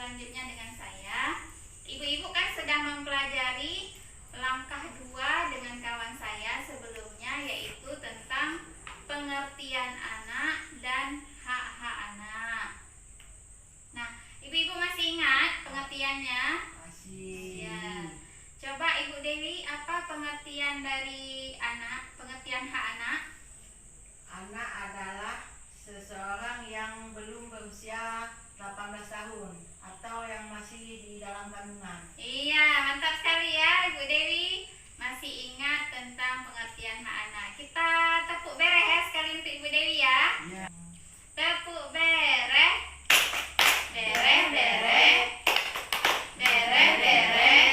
selanjutnya dengan saya. Ibu-ibu kan sedang mempelajari langkah 2 dengan kawan saya sebelumnya, yaitu tentang pengertian anak dan hak-hak anak. Nah, ibu-ibu masih ingat pengertiannya? Masih. Ya. Coba Ibu Dewi, apa pengertian dari anak, pengertian hak anak? Anak adalah seseorang yang belum berusia 18 tahun atau yang masih di dalam kandungan. Iya, mantap sekali ya Ibu Dewi, masih ingat tentang pengertian hak anak. Kita tepuk bereh ya sekali untuk Ibu Dewi ya. Ya. Tepuk bereh. Bereh, bereh. Bereh, bereh.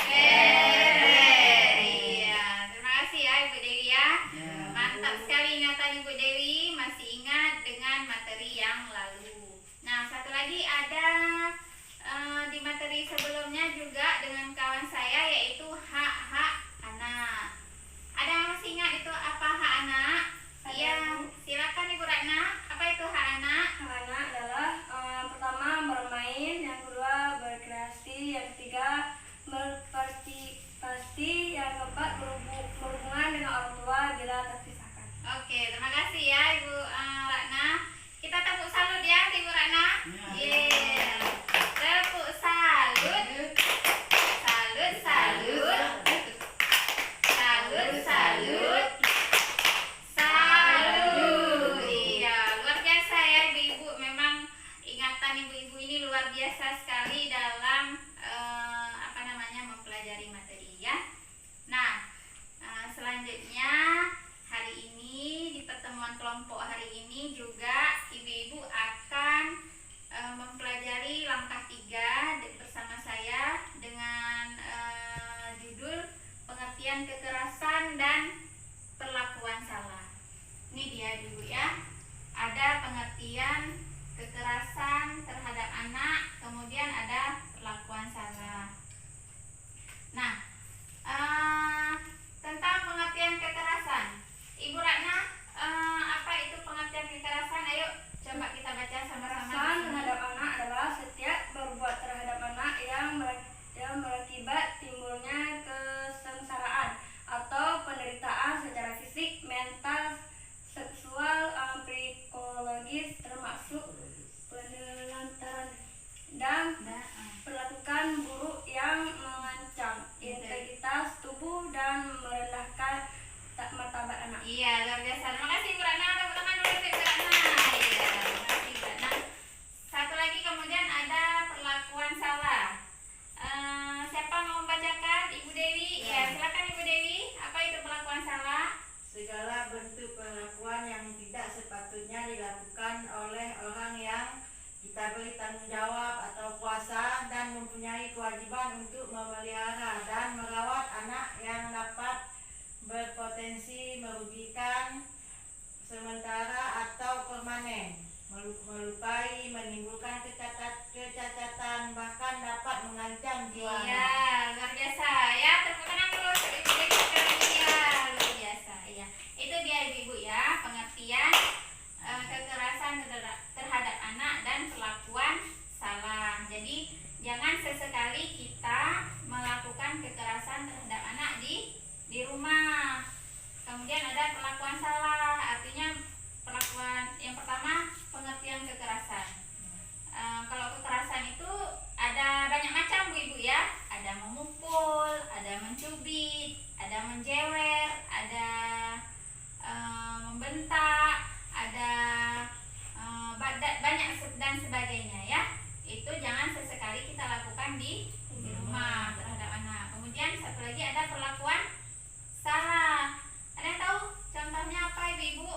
Bereh. Iya, terima kasih ya Ibu Dewi ya. Mantap sekali ingatan Ibu Dewi, masih ingat dengan materi yang lalu. Nah, satu lagi ada di materi sebelumnya juga dengan kawan saya, yaitu hak-hak anak. Ada yang masih ingat itu apa hak anak? Iya, silakan Ibu Ratna. Apa itu hak anak? Hak anak adalah yang pertama bermain, yang kedua berkreasi, yang ketiga berpartisipasi, yang keempat berhubungan dengan orang tua bila terpisahkan. Oke, terima kasih ya Ibu Ratna. Kita tepuk salut ya Ibu Ratna. Yeay. Tepuk salut. Salut, salut. Salut, salut. Salut. Iya, luar biasa ya ibu-ibu. Memang ingatan ibu-ibu ini luar biasa sekali dalam mempelajari materi ya. Nah, selanjutnya hari ini di pertemuan kelompok hari ini juga ibu-ibu akan mempelajari langkah 3 bersama saya dengan judul pengertian kekerasan dan perlakuan salah. Ini dia dulu ya. Ada pengertian kekerasan terhadap anak, kemudian ada perlakuan salah. Nah, tentang pengertian kekerasan, Ibu Ratna, apa itu pengertian kekerasan? Ayo coba kita baca sama-sama. Kekerasan terhadap anak adalah setiap berbuat terhadap anak yang berakibat timbulnya kesengsaraan atau penderitaan secara fisik, mental, seksual, psikologis, termasuk penelantaran dan perlakuan buruk yang mengancam integritas tubuh dan merendahkan martabat anak. Iya, luar biasa. Terima kasih Ibu Ratna. Tepuk tangan dulu untuk Ibu Ratna. Iya, terima kasih Ibu Ratna. Satu lagi kemudian ada perlakuan salah. Siapa mau membacakan? Ibu Dewi. Ya, silakan Ibu Dewi. Apa itu perlakuan salah? Segala bentuk perlakuan yang tidak sepatutnya dilakukan oleh orang yang kita beri tanggung jawab atau kuasa dan mempunyai kewajiban untuk memelihara dan merawat anak yang dapat berpotensi merugikan sementara atau permanen, melukai, menimbulkan kecacatan, bahkan dapat mengancam jiwa Iya, anak. luar biasa. Ya, tepuk tangan dulu untuk Ibu Dewi sekali. Iya, luar biasa. Iya, itu dia ibu-ibu ya, pengertian kekerasan terhadap anak dan perlakuan salah. Jadi jangan sesekali kita melakukan kekerasan terhadap anak di rumah. Kemudian ada perlakuan salah, artinya perlakuan yang pertama pengertian kekerasan. Kalau kekerasan itu ada banyak macam Bu Ibu ya. Ada memukul, ada mencubit, ada menjewer, ada membentak, ada banyak dan sebagainya ya. Itu jangan sesekali kita lakukan di rumah terhadap anak. Kemudian satu lagi ada perlakuan salah. Ada yang tahu contohnya apa Ibu-ibu?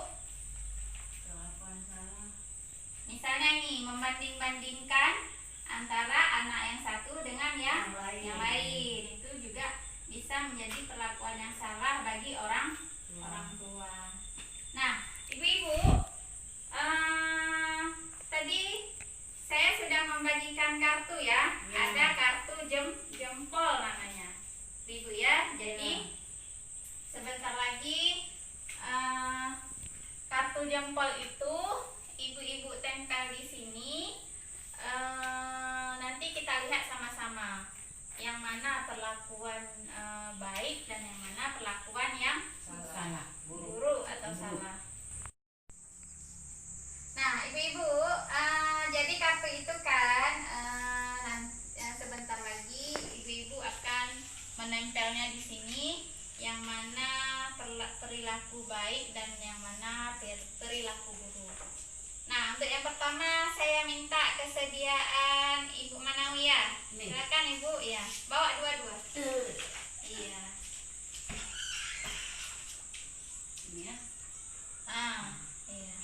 Perlakuan salah. Misalnya nih, membanding-bandingkan antara anak yang satu dengan yang lain. Itu juga bisa menjadi perlakuan yang salah bagi orang tua. Nah, ibu-ibu, tadi saya sudah membagikan kartu ya. Ada kartu jempol namanya, ibu ya. Jadi sebentar lagi kartu jempol itu ibu-ibu tempel di sini. kita lihat sama-sama yang mana perlakuan baik dan yang mana perlakuan yang Salah. buruk atau salah. Nah, ibu-ibu, jadi kartu itu kan sebentar lagi ibu-ibu akan menempelnya di sini, yang mana perilaku baik dan yang mana perilaku buruk. Nah, untuk yang pertama saya minta kesediaan Ibu Manawiyah. Nih. Silakan Ibu, ya. Bawa dua-dua. Iya. Ini ya. Iya.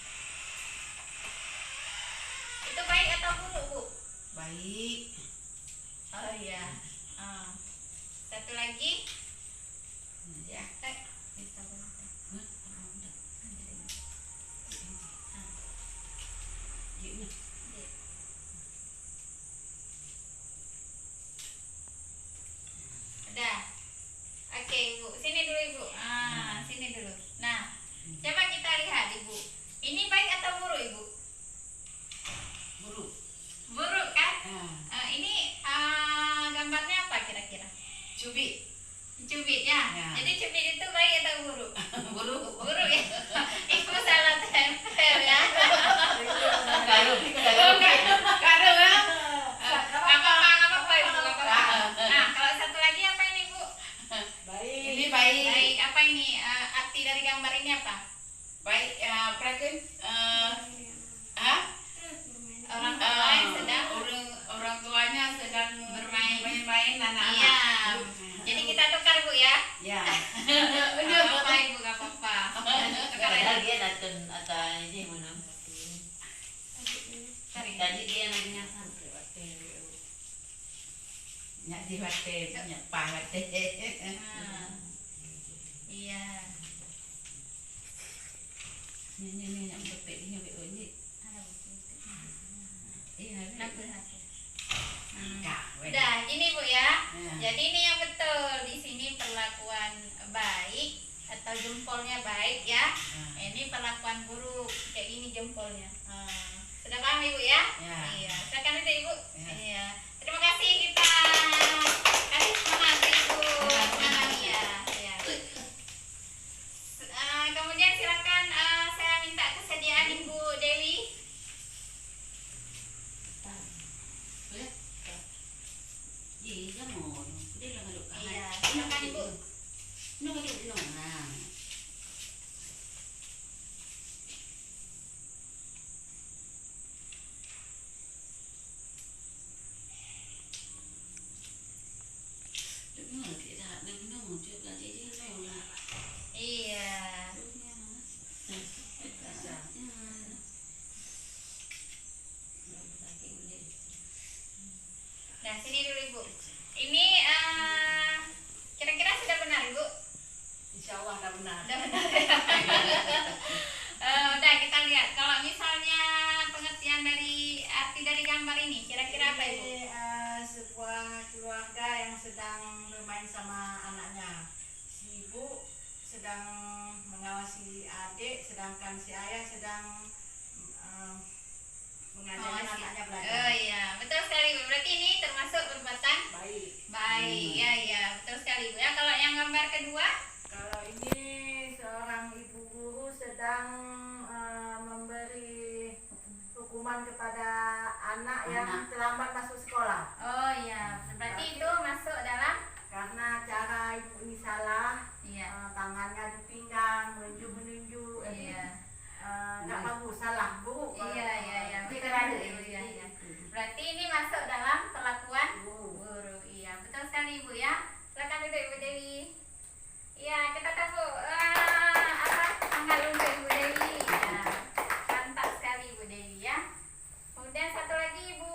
Itu baik atau buruk, Bu? Baik. Oh iya. Satu lagi. Ya. Bisa boleh. Ini. Udah. Oke, Ibu. Sini dulu, Ibu. Sini dulu. Nah, coba kita lihat, Ibu. Ini baik atau buruk, Ibu? Buruk. Buruk kan? Ah. Ini gambarnya apa kira-kira? Cubit. Cubit ya? Ya. Jadi cubit itu baik atau buruk? Buruk. Buruk ya? Ibu salah tempel ya? Karo. Karo ya. Gak apa-apa Ibu, gak apa-apa. Nah, kalau satu lagi apa ini Bu? Baik. Ini baik. Baik, apa ini? Arti dari gambar ini apa? Baik. Prakun. Ah. Orang tua yang sedang orang tuanya sedang Bermain. main anak-anak. Iya. Jadi kita tukar Bu ya? Ya. Gak apa-apa Ibu, gak apa-apa. Tukar aja. Dia datang atau ini mana? Tarik. Tadi dia nanya kan Nyak di wate, nyak pah wate. Iya. Ini nyak bepek ini bepek ini. Ada Bu. Iya. Dapur hati. Udah. Udah, ini Bu ya. Ya. Jadi ini yang betul. Di sini perlakuan baik atau jempolnya baik ya. Ini perlakuan buruk. Kayak gini jempolnya. Sudah paham Ibu ya? Ya. Iya. Silakan itu Ibu. Ya. Iya. Terima kasih kita kasih semangat Ibu Manawiyah. Iya. Kemudian silakan saya minta kesediaan Ibu Dewi. Iya, mau. Dia lah ngaduk kan. Iya. Silakan Ibu. Ini ngaduk di mana? Iya. Nah, sini dulu Ibu. Ini kira-kira sudah benar Ibu? Insya Allah dah benar. Udah benar ya? Udah kita lihat. Kalau misalnya pengertian dari arti dari gambar ini, kira-kira apa Ibu? Ini sebuah keluarga yang sedang bermain sama anaknya. Si ibu sedang mengawasi adik, sedangkan si ayah sedang mengajarkan Mengawasi. anaknya Oh belajar. iya, betul sekali Bu. Berarti ini termasuk perbuatan Baik. baik. Ya iya, betul sekali Bu. Ya, kalau yang gambar kedua, Kalau ini seorang ibu guru sedang memberi hukuman kepada anak yang Anak. terlambat masuk sekolah. oh iya, berarti itu masuk dalam Karena cara ibu ini salah, iya. tangannya di pinggang, menunjuk-menunjuk, Iya. nggak bagus, salah, bu. Iya, iya, iya. Betul Pikiran Ibu. Iya, iya. Berarti ini masuk dalam perlakuan buruk. Iya, betul sekali Ibu ya. Silakan duduk Ibu Dewi. Iya, kita tepuk tangan untuk Ibu Dewi. Ya. Mantap sekali Ibu Dewi ya. Kemudian satu lagi Ibu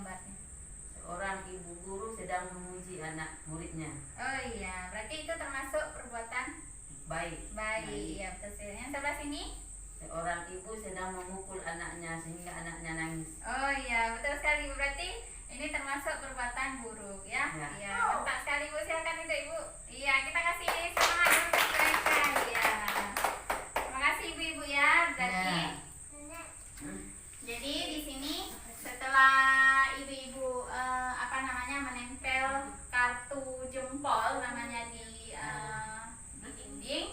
gambarnya? Seorang ibu guru sedang memuji anak muridnya. Oh iya, berarti itu termasuk perbuatan Baik. baik. Iya, betul sekali. Yang sebelah sini? Seorang ibu sedang memukul anaknya sehingga anaknya nangis. Oh iya, betul sekali Bu. Berarti ini termasuk perbuatan buruk ya. Ya. Iya, mantap sekali Bu. Silakan itu Ibu. Iya, kita kasih semangat dulu untuk mereka. Iya. Terima kasih Ibu-ibu ya. Berarti Ya. jadi di sini setelah ibu-ibu menempel kartu jempol namanya di dinding,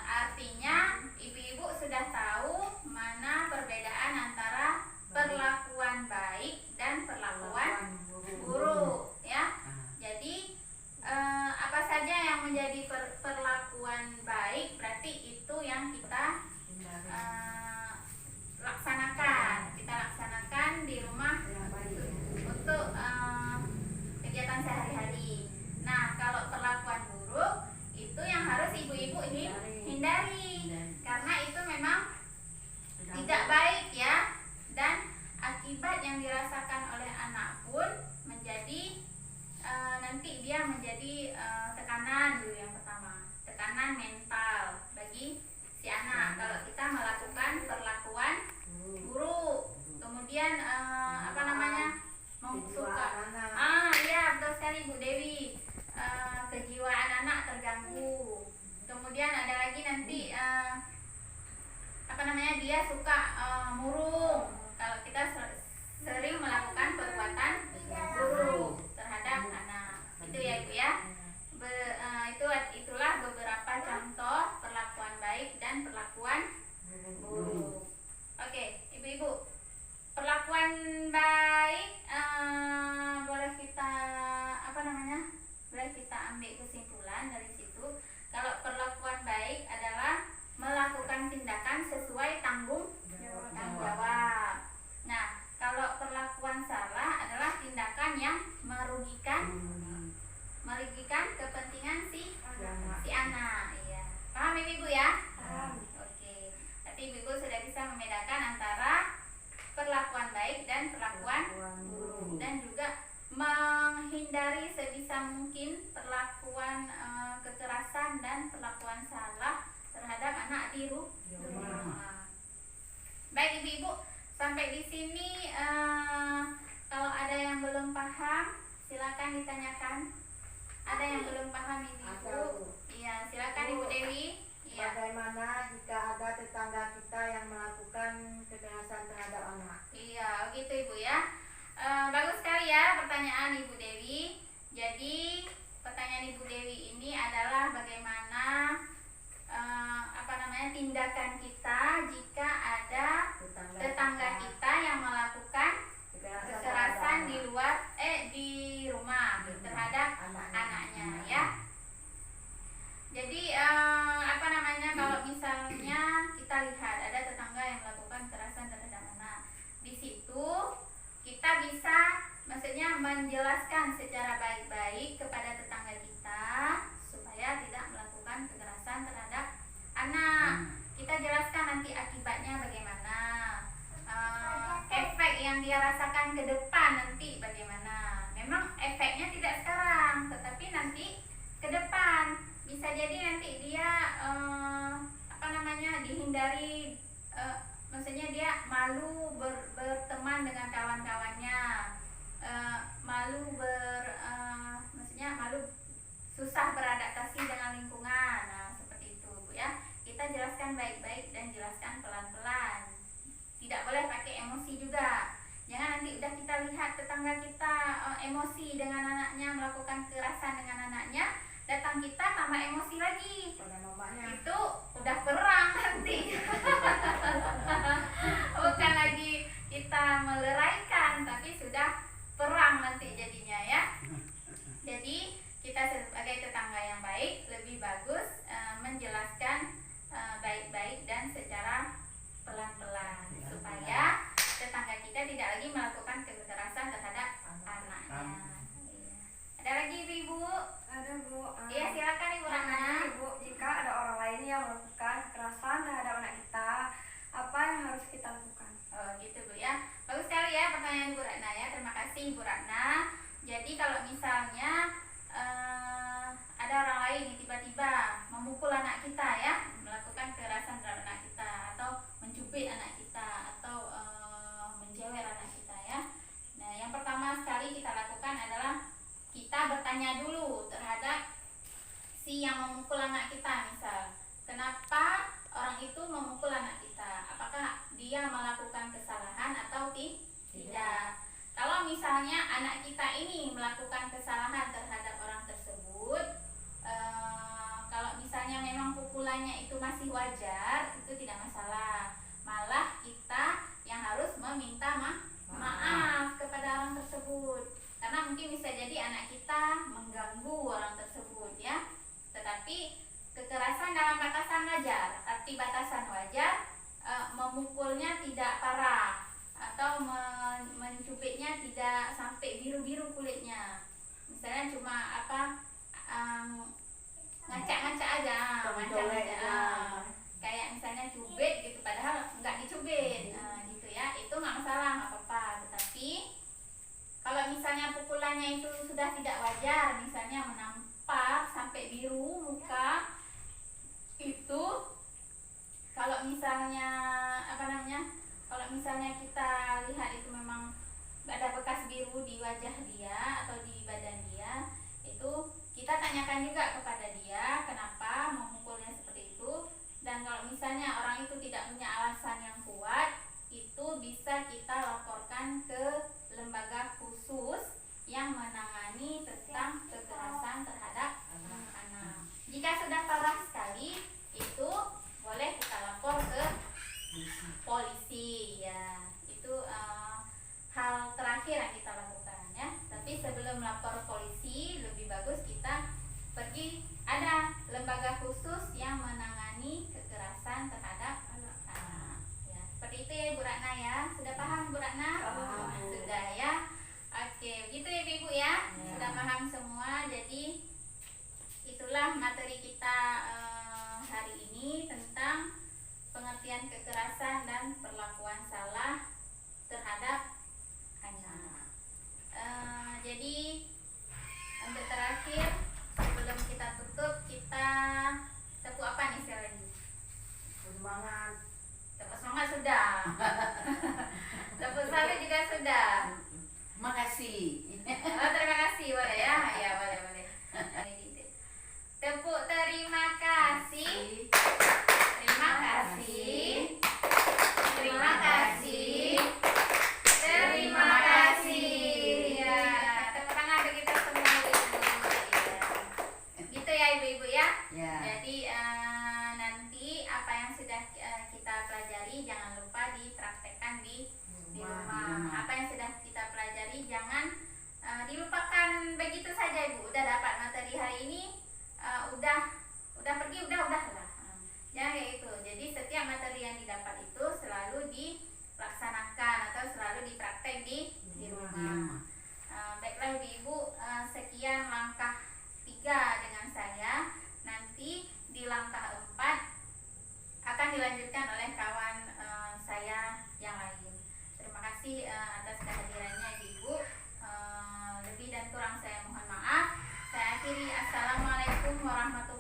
artinya ibu-ibu sudah tahu mana perbedaan antara perlakuan baik dan perlakuan buruk ya. Jadi apa saja yang menjadi perlakuan baik berarti itu yang kita laksanakan di rumah untuk kegiatan sehari-hari. Nah, kalau perlakuan buruk itu yang harus ibu-ibu hindari karena itu memang tidak baik ya, dan akibat yang dirasakan oleh anak pun menjadi nanti dia menjadi tekanan dulu. Yang pertama, tekanan mental bagi si anak kalau kita melakukan perlakuan buruk. Kemudian iya betul sekali Bu Dewi, kejiwaan anak terganggu. Kemudian ada lagi nanti dia suka murung kalau kita sering melakukan perbuatan buruk terhadap anak. Itu ya Ibu ya. Itulah beberapa contoh perlakuan baik dan perlakuan buruk. Oke, Ibu-ibu, perlakuan baik boleh kita boleh kita ambil kesimpulan dari situ. Kalau perlakuan baik adalah melakukan tindakan sesuai tanggung jawab. Nah, kalau perlakuan salah adalah tindakan yang merugikan kepentingan si anak. Iya. Paham Ibu ya? Paham. Oke. Berarti Ibu sudah bisa membedakan antara perlakuan baik dan perlakuan buruk, dan juga menghindari sebisa mungkin perlakuan kekerasan dan perlakuan salah terhadap anak di rumah. Baik Ibu-ibu, sampai di sini kalau ada yang belum paham silakan ditanyakan. Ada yang belum paham Ibu-ibu? Iya, silakan Ibu Dewi. Iya. Bagaimana jika ada tetangga kita yang melakukan kekerasan terhadap anak? Iya, gitu Ibu ya. Bagus sekali ya pertanyaan Ibu Dewi. Jadi pertanyaan Ibu Dewi ini adalah bagaimana tindakan kita jika ada tetangga kita yang melakukan kekerasan di rumah terhadap anaknya ya. Jadi kalau misalnya kita lihat ada tetangga yang melakukan kekerasan terhadap anak, di situ kita bisa menjelaskan secara baik-baik kepada tetangga kita supaya tidak melakukan kekerasan terhadap anak. Kita jelaskan nanti akibatnya bagaimana, efek yang dia rasakan ke depan nanti bagaimana. Memang efeknya tidak sekarang, tetapi nanti ke depan bisa jadi nanti dia dihindari, dia malu berteman dengan kawan-kawannya, malu susah beradaptasi dengan lingkungan. Nah, seperti itu Bu ya. Kita jelaskan baik-baik dan jelaskan pelan-pelan. Tidak boleh pakai emosi juga. Jangan nanti udah kita lihat tetangga kita emosi dengan anaknya, melakukan kekerasan dengan anaknya, datang kita tambah emosi lagi. Itu udah perang nanti. Bukan lagi kita meleraikan, tapi sudah perang nanti jadinya ya. Jadi kita sebagai tetangga yang baik lebih bagus menjelaskan baik-baik dan secara pelan-pelan supaya tetangga kita tidak lagi melakukan kekerasan terhadap anaknya. Iya. Ada lagi Ibu? Ada Bu. Iya, silakan Ibu Rana. Ibu, jika ada orang lain yang melakukan kekerasan terhadap anak kita, apa yang harus kita lakukan? Oh gitu Bu ya. Bagus sekali ya pertanyaan Bu Rana ya. Terima kasih Bu Ratna. Jadi kalau misalnya ada orang lain yang tiba-tiba memukul anak kita ya, melakukan kekerasan terhadap anak kita, atau mencubit anak kita, atau menjewer anak kita ya. Nah, yang pertama sekali kita lakukan adalah kita bertanya dulu terhadap si yang memukul anak kita. Misal, kenapa orang itu memukul anak kita? Apakah dia melakukan kesalahan atau tidak? Kalau misalnya anak kita ini melakukan kesalahan terhadap orang tersebut, kalau misalnya memang pukulannya itu masih wajar, itu tidak masalah. Malah kita yang harus meminta maaf kepada orang tersebut, karena mungkin bisa jadi anak kita mengganggu orang tersebut ya. Tetapi kekerasan dalam batasan wajar, arti batasan wajar, memukulnya tidak parah atau mencubitnya tidak sampai biru-biru kulitnya. Misalnya cuma ngacak-ngacak aja, kayak misalnya cubit gitu, padahal nggak dicubit, gitu ya, itu nggak masalah, nggak apa-apa. Tetapi kalau misalnya pukulannya itu sudah tidak wajar, misalnya menampak sampai biru muka, itu kalau misalnya kalau misalnya kita lihat itu memang ada bekas biru di wajah dia atau di badan dia, itu kita tanyakan juga kepada dia kenapa memukulnya seperti itu. Dan kalau misalnya orang itu tidak punya alasan yang kuat, itu bisa kita laporkan ke lembaga khusus yang menangani tentang kekerasan terhadap anak. Jika sudah parah sekali, itu boleh kita lapor ke polisi ya. Itu hal terakhir yang kita lakukan ya. Tapi sebelum lapor polisi, lebih bagus kita pergi, ada lembaga khusus yang menangani kekerasan terhadap anak ya. Seperti itu ya Bu Ratna ya. Sudah paham Bu Ratna? Sudah ya. Oke, begitu ya Ibu ya. Sudah paham semua. Jadi itulah materi kita hari ini tentang pengertian kekerasan dan perlakuan salah terhadap anak. Jadi untuk terakhir, sebelum kita tutup, kita tepuk apa nih sekali lagi? Semangat. Tepuk semangat sudah. Tepuk salut juga sudah. Makasih. Oh, terima kasih, boleh ya? Ya, boleh. Tepuk terima kasih. Terima kasih. Terima kasih. Terima kasih. Ya, tepuk tangan untuk kita semua Ibu. Ya. Gitu ya Ibu-ibu ya. Ya. Jadi nanti apa yang sudah kita pelajari jangan lupa dipraktekkan di rumah. Apa yang sudah kita pelajari jangan dilupakan begitu saja Ibu. Udah dapat materi hari ini, udah pergi, udahlah. Ya kayak itu. Jadi setiap materi yang didapat itu selalu dilaksanakan atau selalu dipraktek di rumah. Baiklah Ibu, sekian langkah 3 dengan saya. Nanti di langkah 4 akan dilanjutkan oleh kawan saya yang lain. Terima kasih atas kehadirannya Ibu. Lebih dan kurang saya mohon maaf. Saya akhiri. Assalamualaikum warahmatullahi